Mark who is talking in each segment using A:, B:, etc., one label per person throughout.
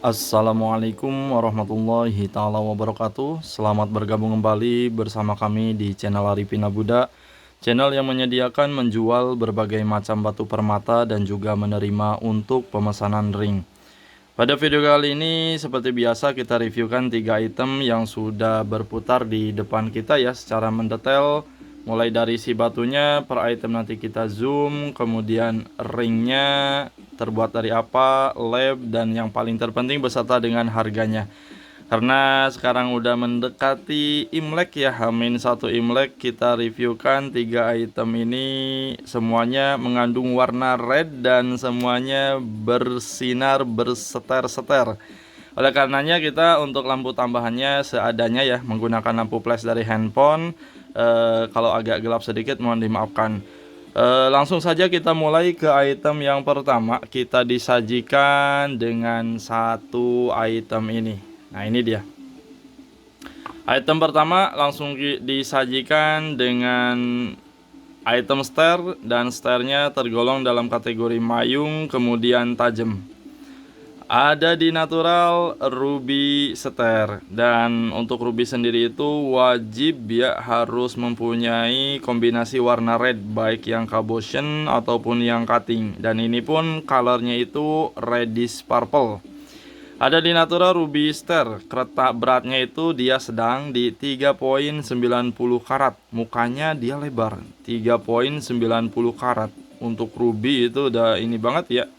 A: Assalamualaikum warahmatullahi taala wabarakatuh. Selamat bergabung kembali bersama kami di channel Arifin Abuda, channel yang menyediakan menjual berbagai macam batu permata dan juga menerima untuk pemesanan ring. Pada video kali ini seperti biasa kita reviewkan 3 item yang sudah berputar di depan kita ya secara mendetail. Mulai dari si batunya per item nanti kita zoom, kemudian ringnya terbuat dari apa, lab, dan yang paling terpenting beserta dengan harganya. Karena sekarang udah mendekati Imlek ya, H-1 Imlek, kita reviewkan 3 item ini. Semuanya mengandung warna red dan semuanya bersinar berseter-seter. Oleh karenanya kita untuk lampu tambahannya seadanya ya, menggunakan lampu flash dari handphone. Kalau agak gelap sedikit mohon dimaafkan. Langsung saja kita mulai ke item yang pertama. Kita disajikan dengan satu item ini. Nah ini dia. Item pertama langsung disajikan dengan item stair, dan stairnya tergolong dalam kategori mayung kemudian tajam. Ada di natural ruby stair, dan untuk ruby sendiri itu wajib ya harus mempunyai kombinasi warna red baik yang cabotion ataupun yang cutting, dan ini pun colornya itu reddish purple. Ada di natural ruby stair, kereta beratnya itu dia sedang di 3.90 karat, mukanya dia lebar 3.90 karat. Untuk ruby itu udah ini banget ya.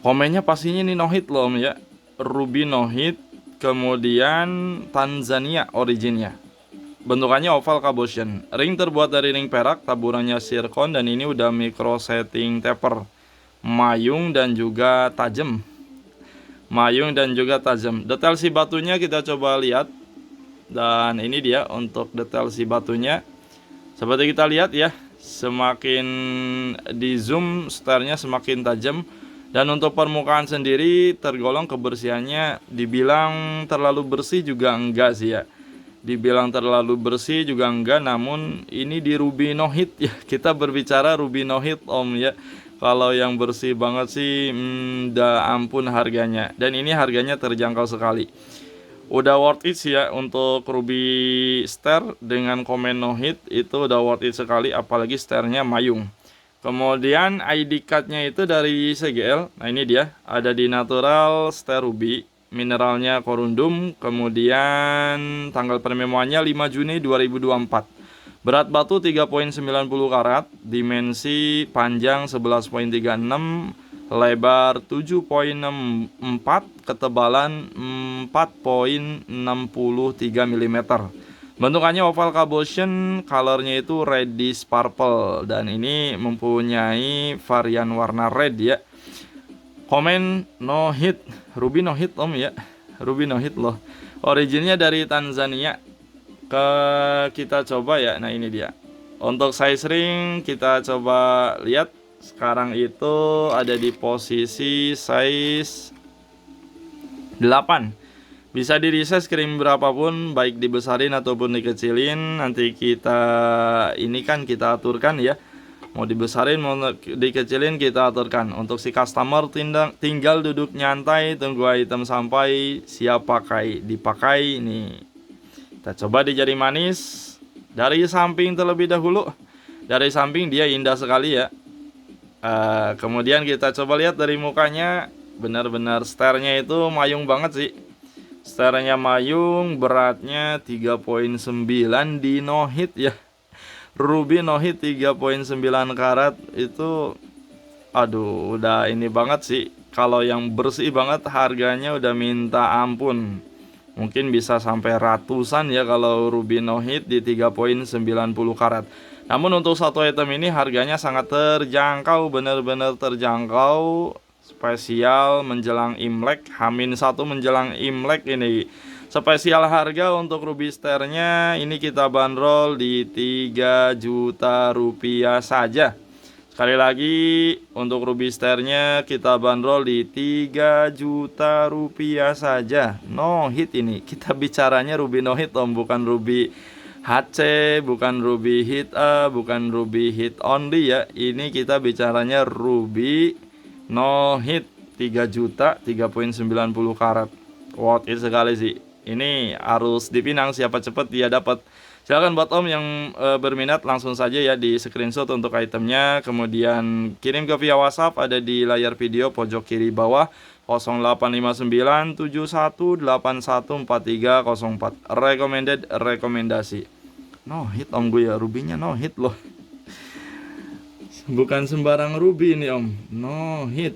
A: Komennya pastinya ini no hit loh om ya. Ruby no hit, kemudian Tanzania originnya. Bentukannya oval cabotion. Ring terbuat dari ring perak, taburannya zircon, dan ini udah micro setting taper. Mayung dan juga tajam. Mayung dan juga tajam. Detail si batunya kita coba lihat. Dan ini dia untuk detail si batunya. Seperti kita lihat ya, semakin di zoom starnya semakin tajam. Dan untuk permukaan sendiri tergolong kebersihannya dibilang terlalu bersih juga enggak sih ya. Dibilang terlalu bersih juga enggak, namun ini di ruby no hit ya. Kita berbicara ruby no hit om ya. Kalau yang bersih banget sih dah ampun harganya. Dan ini harganya terjangkau sekali. Udah worth it sih ya untuk ruby stair dengan komen no hit, itu udah worth it sekali, apalagi stairnya mayung. Kemudian ID cardnya itu dari CGL. Nah ini dia, ada di natural stair ruby, mineralnya korundum, kemudian tanggal penemuannya 5 Juni 2024. Berat batu 3.90 karat, dimensi panjang 11.36, lebar 7.64, ketebalan 4.63 mm. Bentukannya oval cabotion, colornya itu reddish purple, dan ini mempunyai varian warna red ya. Komen no hit, ruby no hit om ya, ruby no hit loh. Originnya dari Tanzania. Kita coba ya, nah ini dia. Untuk size ring kita coba lihat. Sekarang itu ada di posisi size 8. Bisa di resize kirim berapapun, baik dibesarin ataupun dikecilin. Nanti kita ini kan kita aturkan ya. Mau dibesarin mau dikecilin kita aturkan. Untuk si customer tinggal duduk nyantai tunggu item sampai siap pakai, dipakai nih. Kita coba di jari manis dari samping terlebih dahulu. Dari samping dia indah sekali ya. Kemudian kita coba lihat dari mukanya, benar-benar stairnya itu mayung banget sih. Stairnya mayung, beratnya 3.9 di no hit ya. Ruby no hit 3.9 karat itu aduh udah ini banget sih. Kalau yang bersih banget harganya udah minta ampun. Mungkin bisa sampai ratusan ya kalau ruby no hit di 3.90 karat. Namun untuk satu item ini harganya sangat terjangkau, benar-benar terjangkau. Spesial menjelang Imlek, H-1 menjelang Imlek ini. Spesial harga untuk ruby stairnya ini kita bandrol di 3 juta rupiah saja. Sekali lagi untuk ruby stairnya kita bandrol di 3 juta rupiah saja. No hit ini. Kita bicaranya ruby no hit om, bukan ruby HC, bukan ruby hit A, bukan ruby hit only ya. Ini kita bicaranya ruby no hit. 3 juta 3,90 karat. Worth it sekali sih. Ini harus dipinang, siapa cepet dia dapat. Silakan buat Om yang berminat langsung saja ya di screenshot untuk itemnya, kemudian kirim ke via WhatsApp, ada di layar video pojok kiri bawah 085971814304. Recommended, rekomendasi. No hit Om, gue ya rubinya no hit loh. Bukan sembarang ruby ini Om, no hit.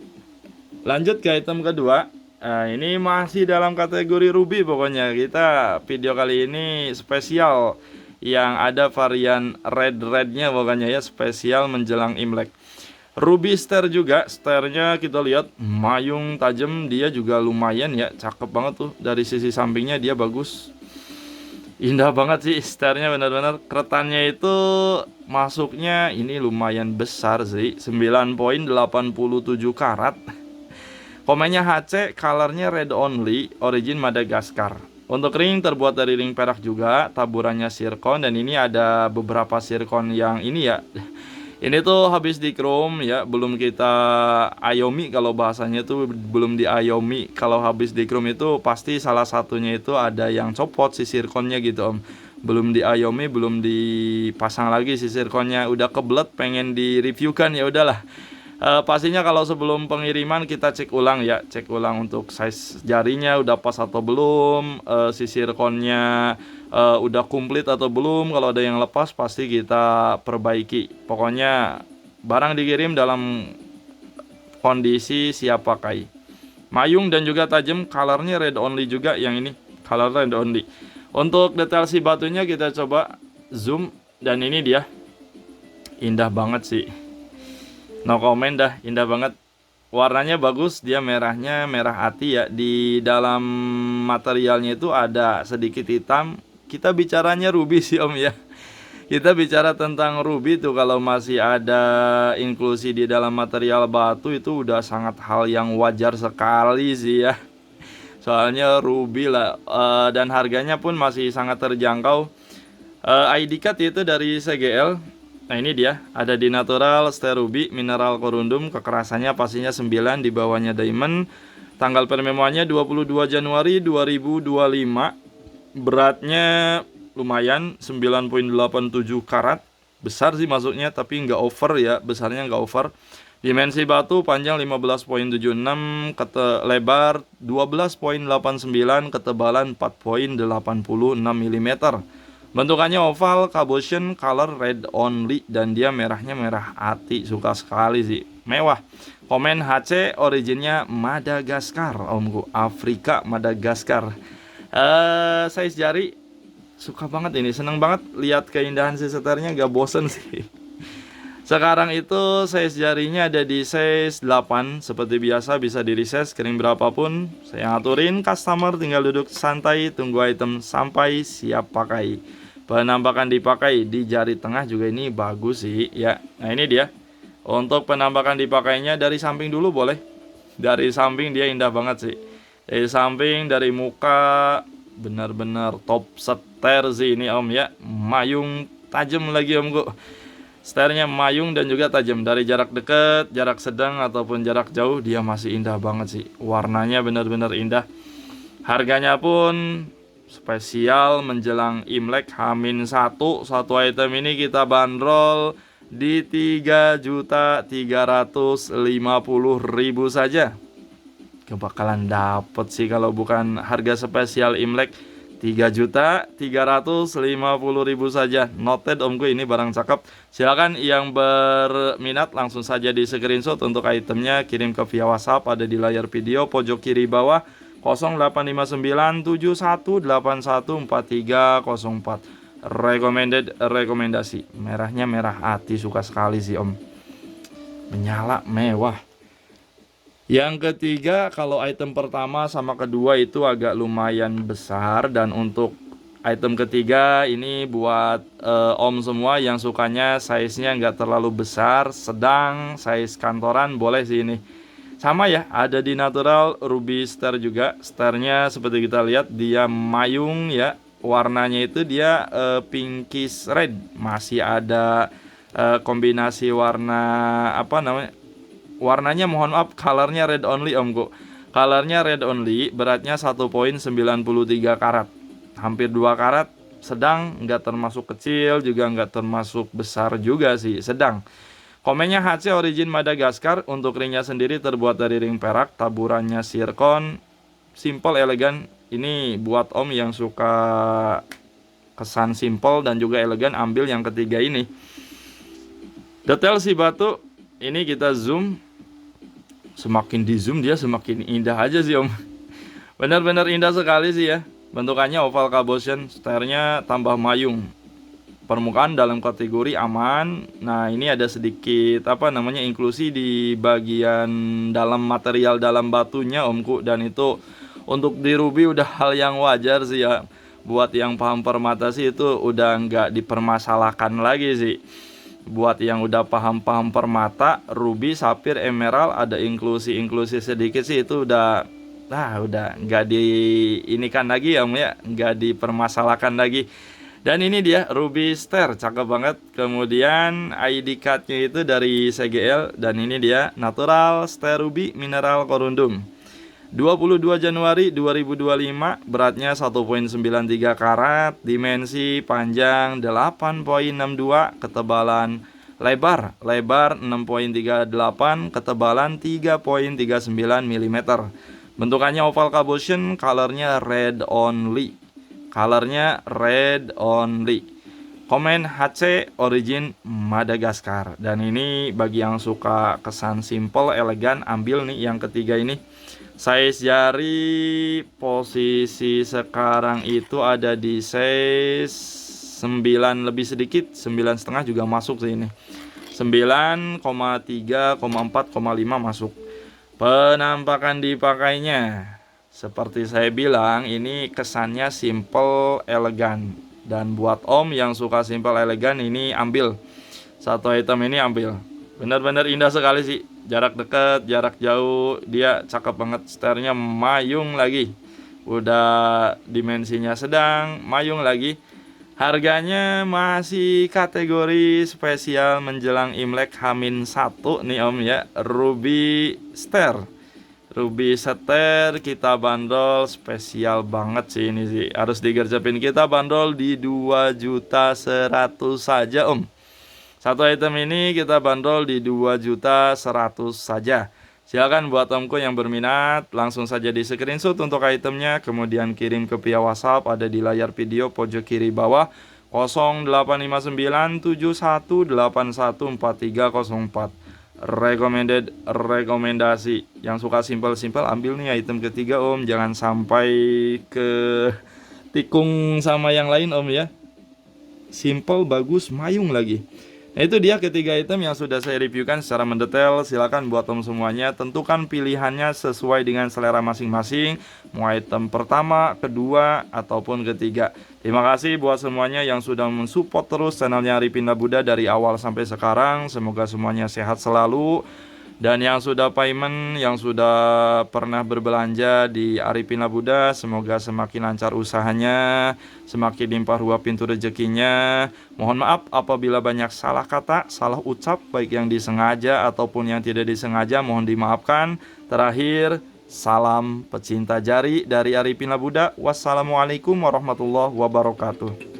A: Lanjut ke item kedua. Nah, ini masih dalam kategori ruby pokoknya. Kita video kali ini spesial yang ada varian red-rednya pokoknya ya, spesial menjelang Imlek. Ruby Star juga, starnya kita lihat mayung tajam, dia juga lumayan ya, cakep banget tuh. Dari sisi sampingnya dia bagus. Indah banget sih starnya, benar-benar keretannya itu masuknya ini lumayan besar sih, 9,87 karat. Komennya HC, colornya red only, origin Madagaskar. Untuk ring terbuat dari ring perak juga, taburannya zircon, dan ini ada beberapa zircon yang ini ya. Ini tuh habis di chrome ya, belum kita ayomi, kalau bahasanya tuh belum di ayomi. Kalau habis di chrome itu pasti salah satunya itu ada yang copot si zirconnya gitu Om. Belum di ayomi, belum dipasang lagi si zirconnya, udah kebelet pengen di reviewkan, ya udahlah. Pastinya kalau sebelum pengiriman kita cek ulang ya, cek ulang untuk size jarinya udah pas atau belum, si zirconnya udah komplit atau belum. Kalau ada yang lepas pasti kita perbaiki. Pokoknya barang dikirim dalam kondisi siap pakai. Mayung dan juga tajam, colornya red only juga yang ini, color red only. Untuk detail si batunya kita coba zoom, dan ini dia, indah banget sih. No comment dah, indah banget. Warnanya bagus, dia merahnya merah ati ya. Di dalam materialnya itu ada sedikit hitam. Kita bicaranya ruby sih Om ya. Kita bicara tentang ruby tuh, kalau masih ada inklusi di dalam material batu itu udah sangat hal yang wajar sekali sih ya. Soalnya ruby lah, dan harganya pun masih sangat terjangkau. ID card itu dari CGL. Nah ini dia, ada di natural, star ruby, mineral korundum, kekerasannya pastinya 9, di bawahnya diamond. Tanggal permemoannya 22 Januari 2025. Beratnya lumayan, 9,87 karat. Besar sih masuknya, tapi nggak over ya, besarnya nggak over. Dimensi batu panjang 15,76, lebar 12,89, ketebalan 4,86 mm. Bentukannya oval, cabotion, color red only, dan dia merahnya merah ati, suka sekali sih, mewah. Komen HC, originnya Madagaskar Omku, Afrika Madagaskar. Size jari suka banget ini, seneng banget lihat keindahan si seternya, gak bosen sih. Sekarang itu size jarinya ada di size 8. Seperti biasa bisa di resize kering berapapun, saya ngaturin, customer tinggal duduk santai tunggu item sampai siap pakai. Penampakan dipakai di jari tengah juga ini bagus sih ya. Nah ini dia. Untuk penampakan dipakainya dari samping dulu boleh. Dari samping dia indah banget sih. Dari samping, dari muka, benar-benar top seter sih ini Om ya. Mayung tajam lagi Omku. Seternya mayung dan juga tajam. Dari jarak dekat, jarak sedang ataupun jarak jauh, dia masih indah banget sih. Warnanya benar-benar indah. Harganya pun spesial menjelang Imlek H-1. Satu item ini kita bandrol di 3.350.000 saja. Kebakalan dapet sih kalau bukan harga spesial Imlek, 3.350.000 saja. Noted Omku, ini barang cakep. Silakan yang berminat langsung saja di screenshot untuk itemnya, kirim ke via WhatsApp, ada di layar video pojok kiri bawah 085971814304. Recommended, rekomendasi. Merahnya merah hati, suka sekali sih Om. Menyala, mewah. Yang ketiga, kalau item pertama sama kedua itu agak lumayan besar, dan untuk item ketiga ini buat Om semua yang sukanya size-nya nggak terlalu besar, sedang, size kantoran boleh sih ini. Sama ya, ada di natural ruby star juga. Starnya seperti kita lihat dia mayung ya. Warnanya itu dia pinkish red. Masih ada kombinasi warna apa namanya? Warnanya mohon maaf, colornya red only omku. Colornya red only, beratnya 1,93 karat. Hampir 2 karat, sedang, nggak termasuk kecil, juga nggak termasuk besar juga sih, sedang. Komennya HC Origin Madagaskar. Untuk ringnya sendiri terbuat dari ring perak, taburannya zircon, simple elegan. Ini buat om yang suka kesan simple dan juga elegan, ambil yang ketiga ini. Detail si batu ini kita zoom. Semakin di zoom dia semakin indah aja sih om. Benar-benar indah sekali sih ya. Bentukannya oval cabochon, setirnya tambah mayung. Permukaan dalam kategori aman. Nah ini ada sedikit inklusi di bagian dalam material dalam batunya omku. Dan itu untuk di ruby udah hal yang wajar sih ya. Buat yang paham permata sih itu udah nggak dipermasalahkan lagi sih. Buat yang udah paham-paham permata, ruby, sapphire, emerald, ada inklusi sedikit sih itu udah nggak diinikan lagi ya, nggak dipermasalahkan lagi. Dan ini dia ruby star, cakep banget. Kemudian ID cardnya itu dari CGL, dan ini dia natural star ruby mineral corundum. 22 Januari 2025, beratnya 1,93 karat, dimensi panjang 8,62, ketebalan lebar 6,38, ketebalan 3,39 mm. Bentukannya oval cabochon, colornya red only. Komen HC Origin Madagaskar. Dan ini bagi yang suka kesan simple elegan, ambil nih yang ketiga ini. Size jari posisi sekarang itu ada di size 9 lebih sedikit, 9,5 juga masuk sih ini. 9,3, 4,5 masuk. Penampakan dipakainya seperti saya bilang, ini kesannya simple elegan. Dan buat om yang suka simple elegan, ini ambil satu item ini, ambil. Benar-benar indah sekali sih. Jarak dekat, jarak jauh, dia cakep banget. Setirnya mayung lagi. Udah dimensinya sedang, mayung lagi. Harganya masih kategori spesial menjelang Imlek H-1 nih om ya. Ruby Star kita bandrol spesial banget sih ini sih. Harus digercepin, kita bandrol di 2.100.000 saja om. Satu item ini kita bandrol di 2.100.000 saja. Silakan buat omku yang berminat, langsung saja di screenshot untuk itemnya, kemudian kirim ke via WhatsApp, ada di layar video pojok kiri bawah 085971814304. Rekomendasi. Yang suka simple-simple ambil nih item ketiga om, jangan sampai ke tikung sama yang lain om ya. Simple, bagus, mayung lagi. Nah itu dia ketiga item yang sudah saya reviewkan secara mendetail. Silakan buat om semuanya, tentukan pilihannya sesuai dengan selera masing-masing, mau item pertama, kedua, ataupun ketiga. Terima kasih buat semuanya yang sudah mensupport terus channelnya Arifin Labuda dari awal sampai sekarang. Semoga semuanya sehat selalu. Dan yang sudah payment, yang sudah pernah berbelanja di Arifin Labuda, semoga semakin lancar usahanya, semakin limpah ruah pintu rezekinya. Mohon maaf apabila banyak salah kata, salah ucap, baik yang disengaja ataupun yang tidak disengaja, mohon dimaafkan. Terakhir, salam pecinta jari dari Arifin Labuda. Wassalamualaikum warahmatullahi wabarakatuh.